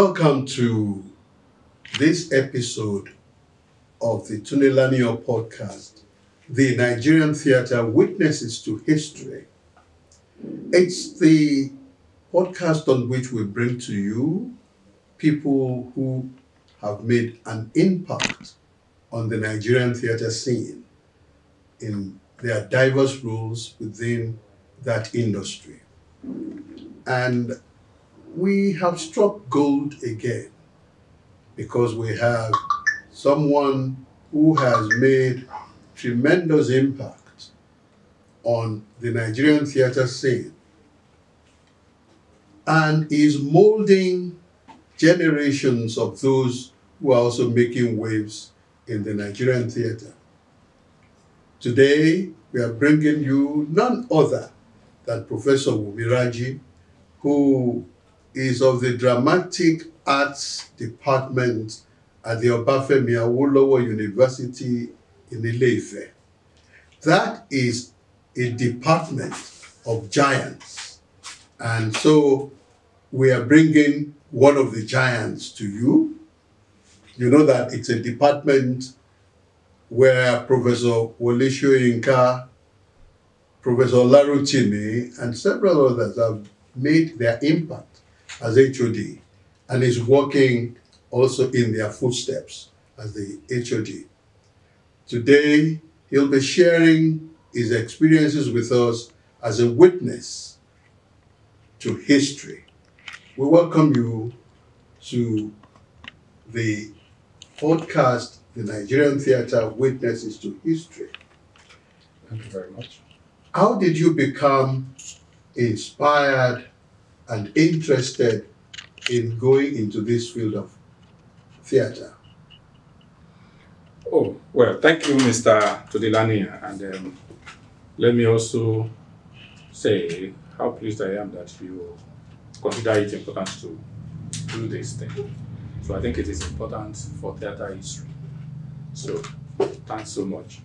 Welcome to this episode of the Tunelanio podcast, the Nigerian Theatre Witnesses to History. It's the podcast on which we bring to you people who have made an impact on the Nigerian theatre scene in their diverse roles within that industry. And we have struck gold again because we have someone who has made tremendous impact on the Nigerian theatre scene and is molding generations of those who are also making waves in the Nigerian theatre. Today, we are bringing you none other than Professor Wumi Raji, who is of the Dramatic Arts Department at the Obafemi Awolowo University in Ile-Ife. That is a department of giants. And so we are bringing one of the giants to you. You know that it's a department where Professor Wole Soyinka, Professor Larutimi, and several others have made their impact as HOD and is working also in their footsteps as the HOD. Today, he'll be sharing his experiences with us as a witness to history. We welcome you to the podcast, The Nigerian Theatre Witnesses to History. Thank you very much. How did you become inspired and interested in going into this field of theatre? Oh, well, thank you, Mr. Tudelani. And let me also say how pleased I am that you consider it important to do this thing. So I think it is important for theatre history. So thanks so much.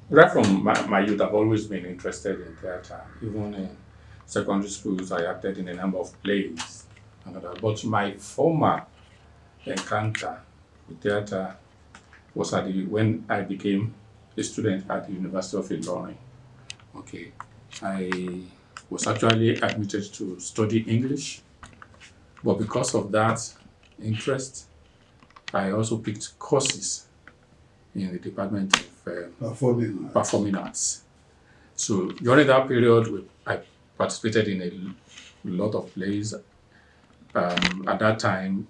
Right from my youth, I've always been interested in theatre. Even in secondary schools, I acted in a number of plays. But my former encounter with theatre was when I became a student at the University of Ilorin. Okay, I was actually admitted to study English, but because of that interest, I also picked courses in the Department of Performing Arts. So during that period, I participated in a lot of plays. At that time,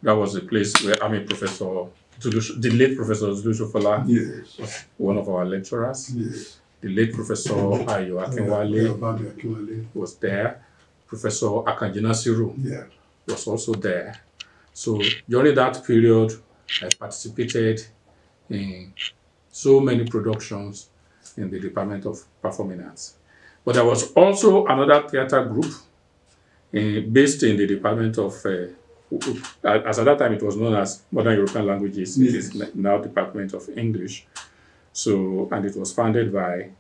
that was a place where Professor the late Professor Zulu Fola was one of our lecturers. Yes. The late Professor Ayo Akinwale was there. Professor Akanjina Siru was also there. So during that period, I participated in so many productions in the Department of Performing Arts. But there was also another theatre group based in the Department of, as at that time it was known as Modern European Languages. It is now Department of English. So, and it was founded by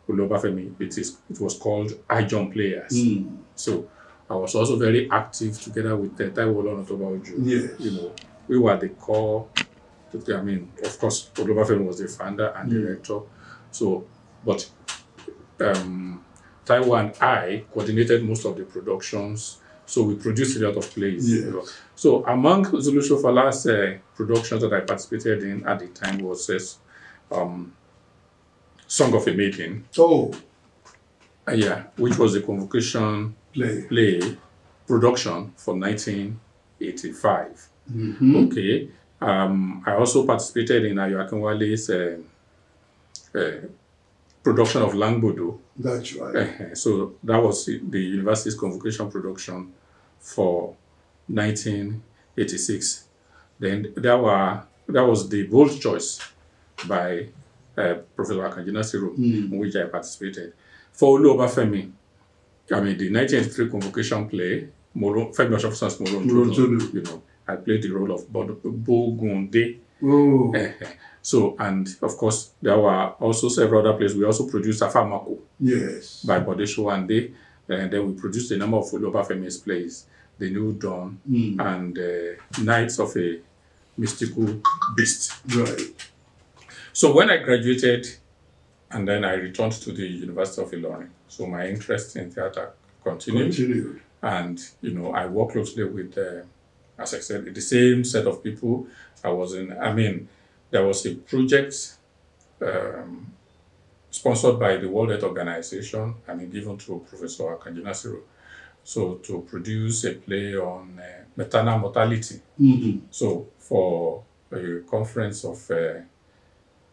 Olobafemi. It was called Ijon Players. So I was also very active together with Taiwo Olonotoba. Yes. You know, we were the core. Of course, Olobafemi was the founder and director. So, but Taiwo and I coordinated most of the productions. So we produced a lot of plays. Yes. You know. So among Zulu Shofala's productions that I participated in at the time was Song of a Maiden. Oh. Which was a convocation play production for 1985. Okay. I also participated in Ayo Akinwale's production of Langbodo. That's right. So that was the university's convocation production for 1986. Then that was the bold choice by Professor Akanjina Siru, in which I participated. For Olobafemi, the 1983 convocation play, Femi Oshofsan's Moronjono, you know, I played the role of Bogunde. So, and of course, there were also several other plays. We also produced Afamako by Bode Showande. And then we produced a number of Olobafemi's plays, The New Dawn, and Nights of a Mystical Beast. Right. So when I graduated, and then I returned to the University of Ilorin, so my interest in theatre continued. And, I work closely with, as I said, the same set of people I was in. I mean, there was a project sponsored by the World Health Organization, given to Professor Akanji Nasiru, so to produce a play on maternal mortality. So for a conference of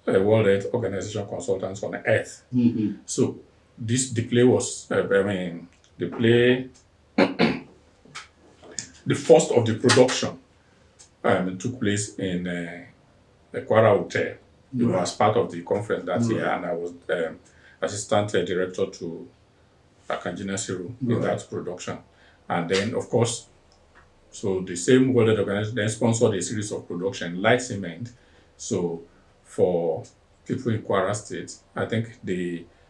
World Health Organization consultants on Earth. So the play was, the first of the production took place in the Kwara Hotel, as part of the conference that year, and I was assistant director to Akanji Nasiru in that production. And then, of course, so the same World Health Organization then sponsored a series of production, Light Cement. So for people in Kwara State, I think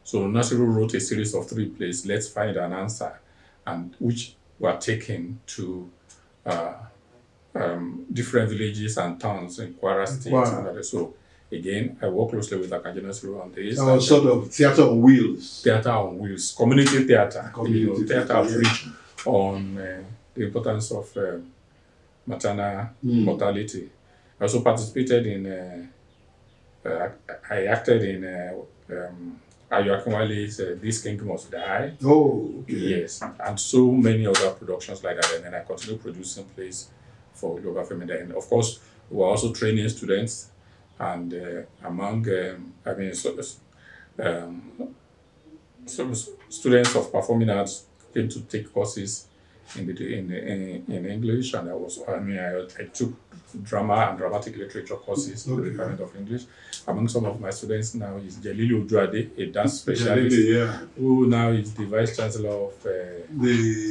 so Nasiru wrote a series of 3 plays, Let's Find an Answer, and which were taken to different villages and towns in Kwara State. And so again, I work closely with Akanji Nasiru on this. That was sort of theatre on wheels. Theatre on wheels, community theatre. Theatre outreach on the importance of maternal mortality. I also participated in, I acted in Ayo Akinwale's This King Must Die. Oh, okay. Yes, and so many other productions like that. And then I continue producing plays for Olobafemi. And of course, we were also training students, and among, some students of performing arts came to take courses in English, and I took drama and dramatic literature courses in the Department of English. Among some of my students now is Jelili Ojuade, a dance specialist, who now is the Vice Chancellor of the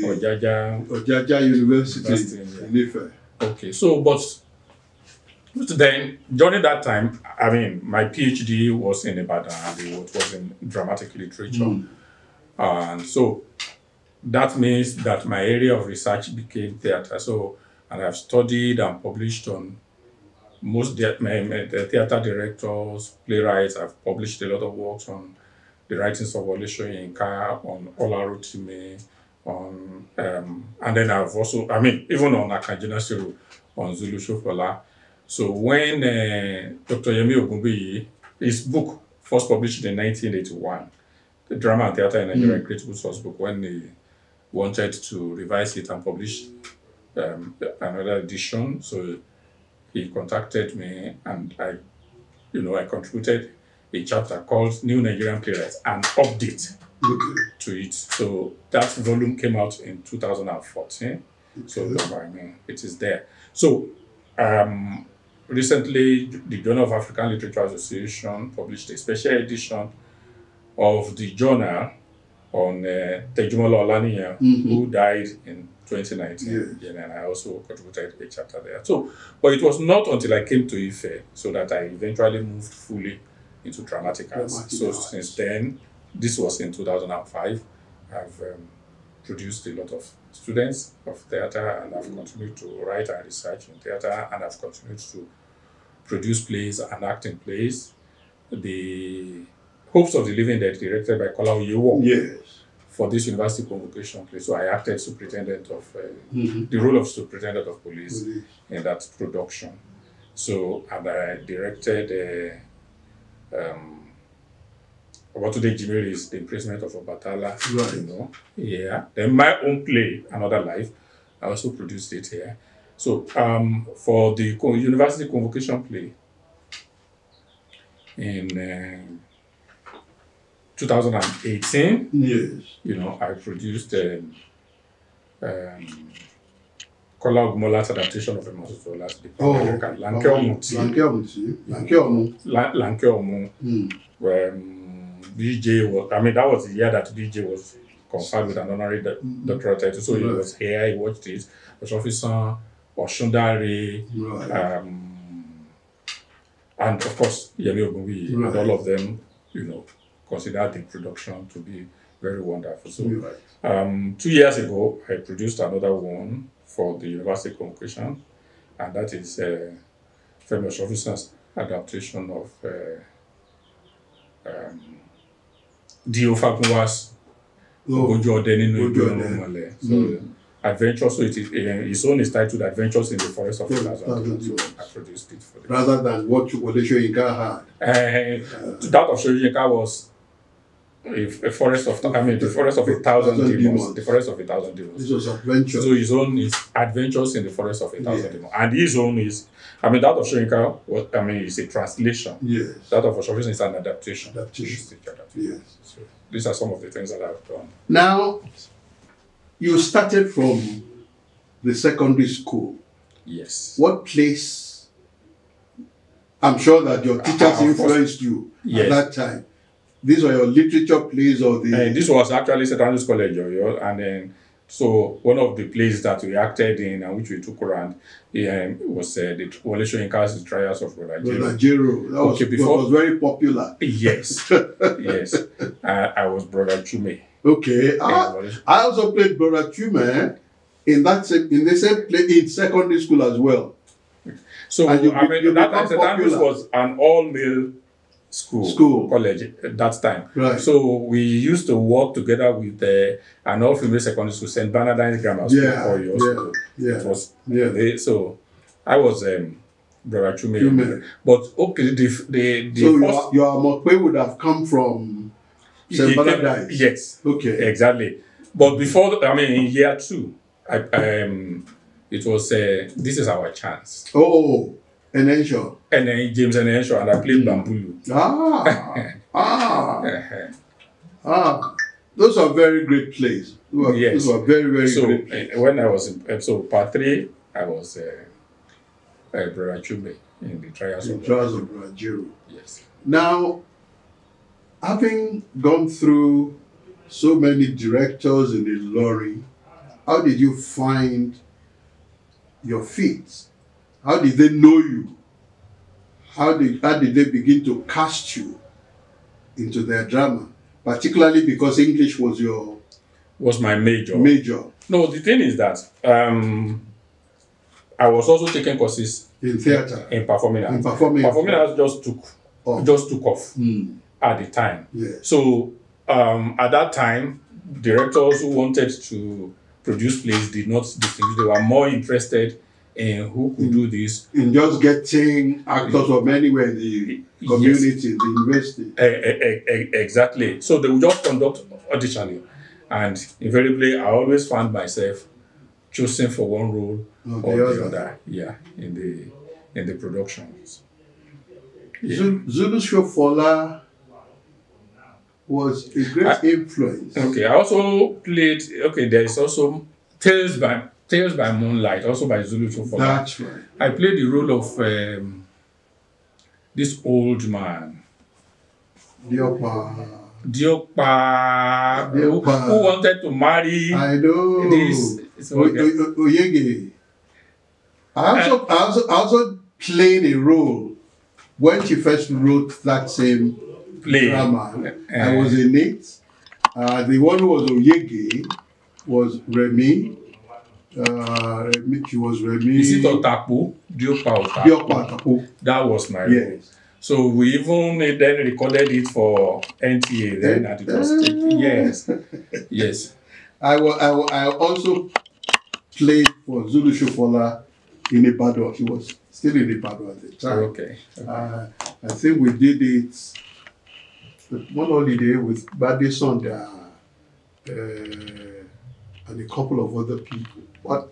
Ojaja University in Ife. Okay, so but then during that time, my PhD was in Ibadan, and it was in dramatic literature, and so that means that my area of research became theatre. So, and I've studied and published on most the theatre directors, playwrights. I've published a lot of works on the writings of Wole Soyinka, on Olarotime, on and then I've also, even on Akanji Nasiru, on Zulu Shofola. So when Dr. Yemi Ogunbiyi, his book first published in 1981, the Drama and Theatre in Nigeria, Great Good Source Book, when he wanted to revise it and publish another edition, so he contacted me, and I contributed a chapter called New Nigerian Playwrights, an update to it. So that volume came out in 2014. So it is there. So recently, the Journal of African Literature Association published a special edition of the journal on Tejumola Olaniyan, who died in 2019. Yes. And I also contributed a chapter there. So, but it was not until I came to Ife so that I eventually moved fully into dramatic arts. Since then, this was in 2005, I've produced a lot of students of theatre, and I've continued to write and research in theatre, and I've continued to produce plays and act in plays. The Hopes of the Living Dead, directed by Kola Oyewo. Yes. For this university convocation play. So I acted superintendent of, the role of superintendent of police in that production. So, and I directed Obatude Jimiri's The Imprisonment of Obatala. Right. Yeah. Then my own play, Another Life, I also produced it here. So for the university convocation play in 2018, yes, I produced Kola Ogumola's adaptation of Emoto Zola's Lanke Omu, where BJ was, that was the year that BJ was conferred with an honorary doctoral title. So he was here, he watched it, was Officer Oshundari, and of course Yemi Ogunbiyi, and all of them, considered the production to be very wonderful. So, Right. 2 years ago, I produced another one for the University Convocation, and that is famous officers adaptation of Dio Fagunwa's Ogoju Ode Ninu Igbo Irunmole. So, Adventure, so it is, his own is titled Adventures in the Forest of 1,000 Demons. So I produced it for them. Rather than what Wole Soyinka had. That of Soyinka was a forest of, the forest of 1,000 demons. The forest of 1,000 demons. This was Adventure. So his own is Adventures in the Forest of 1,000 Demons. And his own is, that of Soyinka was, is a translation. Yes. That of Oshofisin is an adaptation. Yes. So these are some of the things that I've done. Now, you started from the secondary school. Yes. What place? I'm sure that your teachers influenced you at that time. These were your literature plays or the... this was actually Secondary School College, and then so one of the plays that we acted in and which we took around was the Wole Soyinka's Trials of Raji. That was very popular. Yes, yes. I was Brother Chume. Okay. I also played Brother Chume in the same play in secondary school as well. So that was an all-male school college at that time. Right. So we used to work together with an all-female secondary school, St. Bernardine's Grammar School for years. It was so I was Brother Chume. But okay, so your Mokwe would have come from St. Bernardine's. Yes. Okay. Exactly. But before, in year 2, it was this is our chance. Oh. Enenshaw. And then James Enenshaw, and I played Bambulu. Those are very great plays. Those were very, very great plays. When I was in episode part 3, I was Brother Chume in the Trials of Raji. Yes. Now, having gone through so many directors in the lorry, how did you find your feet? How did they know you? How did they begin to cast you into their drama? Particularly because English was my major. No, the thing is that I was also taking courses in theatre, in performing arts. Performing arts just took off at the time. Yes. So at that time, directors who wanted to produce plays did not distinguish. They were more interested in who could do this. In just getting actors from anywhere in the community, the university. Exactly. So they would just conduct auditioning. And invariably, I always found myself chosen for one role or the other. Yeah, in the productions. Yeah. Zulu Shofola was a great influence. Okay, I also played, there is also Tales by Moonlight, also by Zulu Shofola. That's right. I played the role of this old man. Diokpa, who wanted to marry this Oyege. I also played a role when she first wrote that same drama. I was in it. The one who was Oyege was Remy. She was Remy. Is it Otapu? Diokpa Otapu. That was my role. So we even then recorded it for NTA then, and it was yes. I also played for Zulu Shofola in Ibadan. He was still in Ibadan at the time. Okay. I think we did it one holiday with Bade Sonda and a couple of other people. But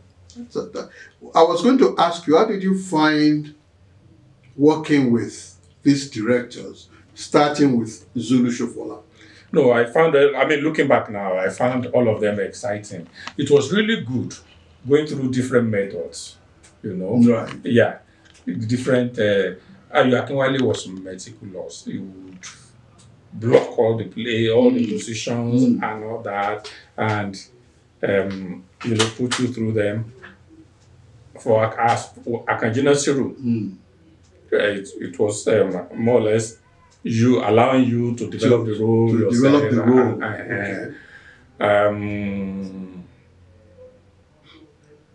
I was going to ask you, how did you find working with these directors, starting with Zulu Shofola? No, I found looking back now, I found all of them exciting. It was really good going through different methods, Right. Yeah. Different, Ayo Akinwale was meticulous. He would block all the play, all the musicians and all that, and put you through them. For Akanjina Siru, it was more or less, you allowing you to develop the role to yourself. develop the role. Okay.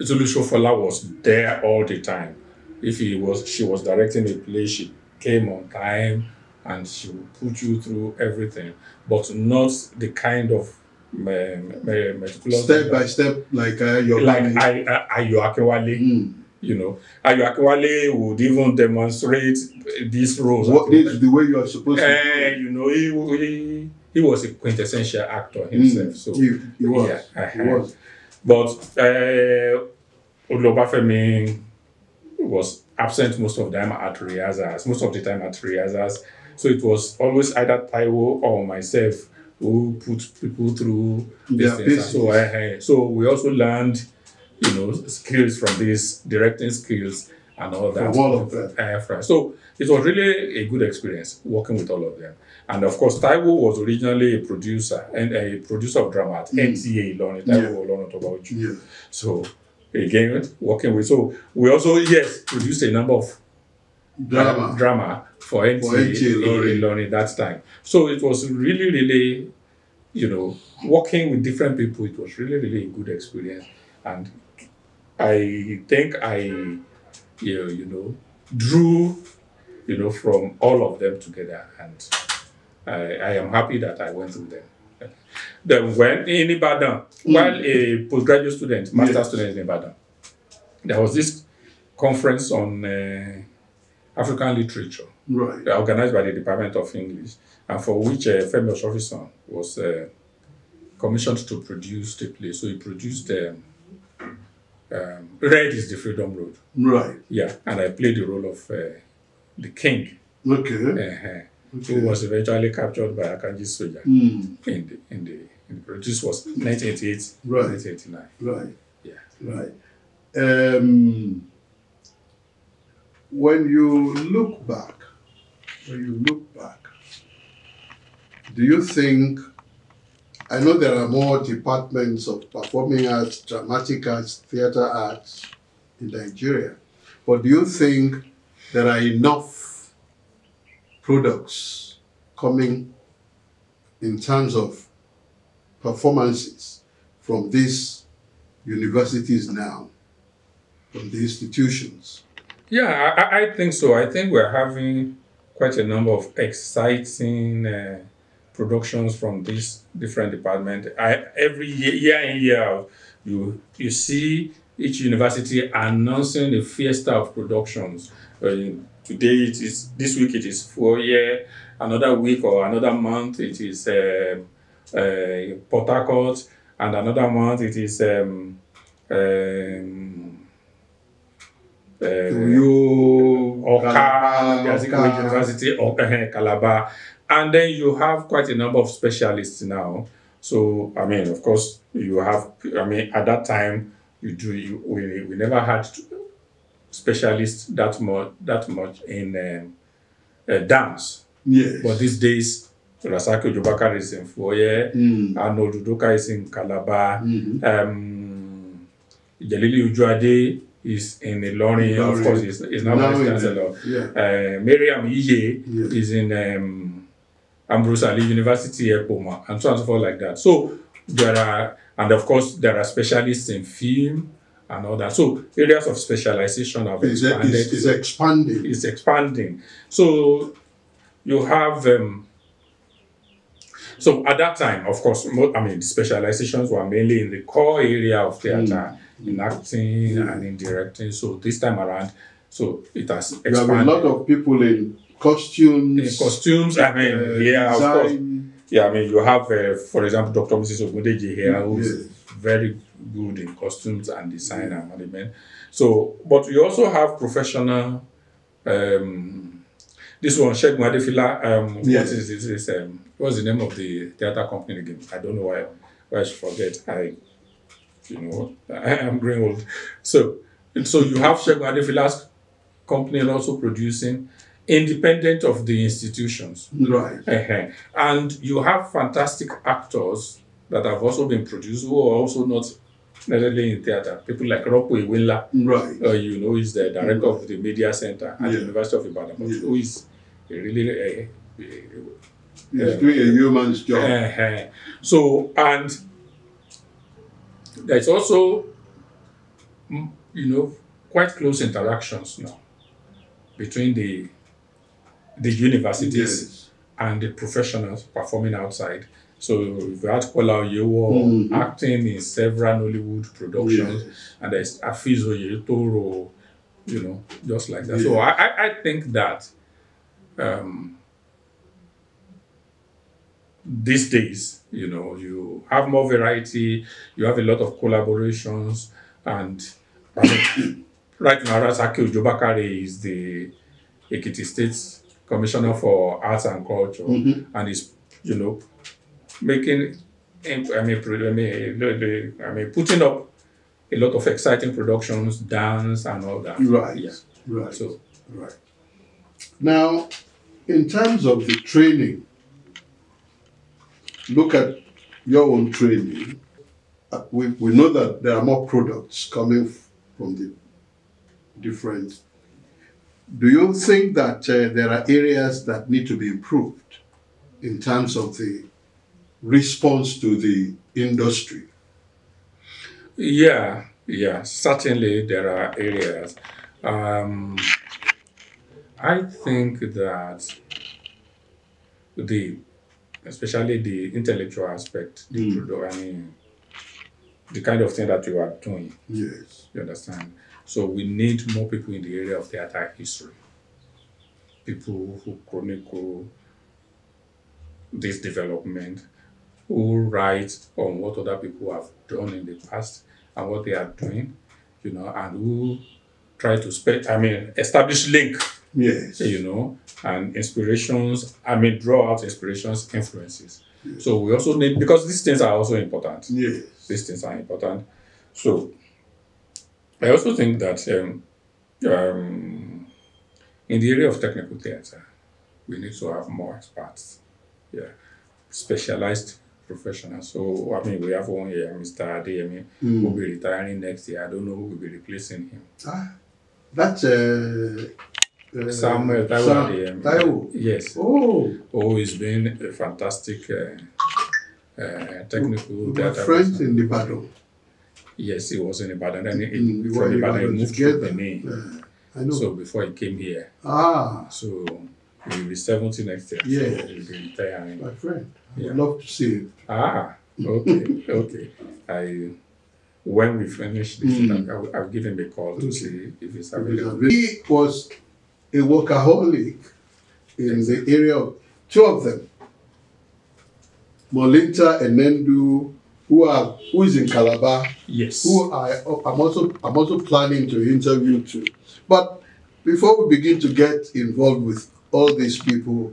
Zulu Shofola was there all the time. If she was directing a play, she came on time and she would put you through everything, but not the kind of meticulous Step by step, like your like Ayo Akewale. You know, Ayo Akewale would even demonstrate these roles. This is the way you are supposed to do it. You know, he was a quintessential actor himself. So he was. Yeah, He was. But Olobafemi was absent most of the time at rehearsals. So it was always either Taiwo or myself who put people through these things. So we also learned, you know, skills from these directing skills and all that. From all of that. So it was really a good experience working with all of them. And of course, Taiwo was originally a producer of drama at NTA Ilorin. Taiwo Olorun Tobauju. So again, working with. So we also produced a number of drama for NTA Ilorin that time. So it was really, really, you know, working with different people. It was really, really a good experience, and I think I, drew, from all of them together, and I am happy that I went through them. Then when in Ibadan, while a postgraduate student, master student in Ibadan, there was this conference on African literature, organized by the Department of English, and for which Femi Osofison was commissioned to produce the play. So he produced Red is the Freedom Road. Right. Yeah, and I played the role of the king. Okay. Who was eventually captured by Akanji's soldier in the this was 1988, right. 1989. Right. Yeah. Right. When you look back, do you think, I know there are more departments of performing arts, dramatic arts, theater arts in Nigeria, but do you think there are enough products coming in terms of performances from these universities now, from the institutions? Yeah, I think so. I think we're having quite a number of exciting productions from these different departments. Every year in, year out, you see each university announcing a fiesta of productions. Today this week it is 4 year, another week or another month it is Port Harcourt, and another month it is University of Calabar, and then you have quite a number of specialists now. So I mean, of course, you have. I mean, at that time, we never had specialists that much in dance. Yes. But these days, Rasaki Ojobakar is in Foye, Arnold Udoka is in Calabar, Jalili Ujuade is in Ilorin, of course, is now Vice Chancellor. Miriam Iye is in Ambrose Ali University, Epoma, and so on and so forth like that. So there are, and of course, there are specialists in film and all that. So areas of specialization have expanded. It's expanding. So you have, so at that time, of course, the specializations were mainly in the core area of theater, in acting and in directing. So this time around, so it has expanded. You have a lot of people in costumes. Of course. Yeah, you have, for example, Dr. Mrs. Ogundeji here, who is very good in costumes and design and management. So, but we also have professional. This one, Sheikh Madefila. What's the name of the theater company again? I don't know why I should forget. I am growing old. So you have Sheikh Madefila's company also producing, independent of the institutions. Right. And you have fantastic actors that have also been produced who are also not necessarily in theater. People like Rocco Iwinla, right. Is the director of the Media Center at the University of Ibadan, who is a really He's doing a human's job. So, and there's also, quite close interactions now between the universities Yes. and the professionals performing outside. So we've had Kola Oyewo acting in several Nollywood productions, Yes. and there's Afiz Oyetoro, just like that. Yes. So I think that these days, you have more variety, you have a lot of collaborations, and right now, Rasaki Ojobakare is the Ekiti State Commissioner for Arts and Culture, and is, making, putting up a lot of exciting productions, dance and all that. Right. Yeah. Right. So, right. Now, in terms of the training, look at your own training. We know that there are more products coming from the different. Do you think that there are areas that need to be improved in terms of the response to the industry? yeah, certainly there are areas. I think that especially the intellectual aspect, the kind of thing that you are doing. Yes. You understand? So we need more people in the area of theater history. People who chronicle this development, who write on what other people have done in the past and what they are doing, and who try to establish link, Yes. and inspirations, draw out inspirations, influences. Yes. So we also need, because these things are also important. Yes. These things are important. So I also think that in the area of technical theatre, we need to have more experts. Yeah. Specialized professionals. So, we have one here, Mr. Adeyemi, who will be retiring next year. I don't know who will be replacing him. That's Samuel Taiwo Adeyemi. Taiwo. Yes. Oh, he's been a fantastic technical theatre friends person. in Ibadan. Yes, he was in Ibadan. Then We were from in Ibadan, he Ibadan moved together. to Benin. I know. So before he came here. So he will be 70 next year. Yeah. So he'll be retiring. My friend. I Yeah. would love to see him. Okay. When we finish this, I'll give him a call to see if he's available. He was a workaholic in the area of two of them, Molinta and Nendu, who is in Calabar. Yes. Who I'm also planning to interview too. But before we begin to get involved with all these people,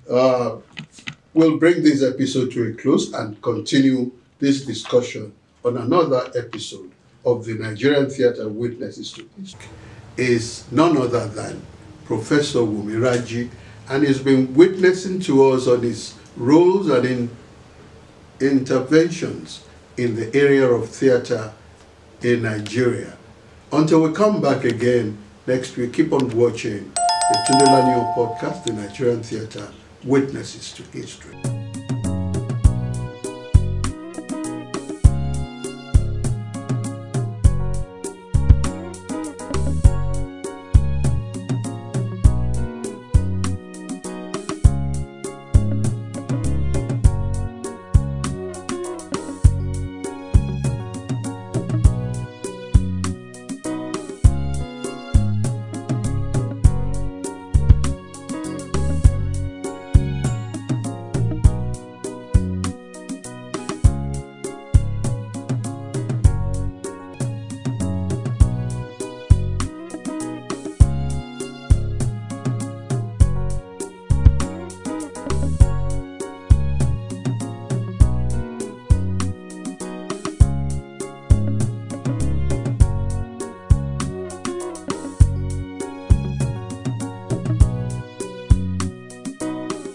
we'll bring this episode to a close and continue this discussion on another episode of the Nigerian Theatre Witnesses to History. Is none other than Professor Wumi Raji, and he's been witnessing to us on his roles and in interventions in the area of theatre in Nigeria. Until we come back again next week, keep on watching the Tunde Lanio podcast, the Nigerian Theatre Witnesses to History.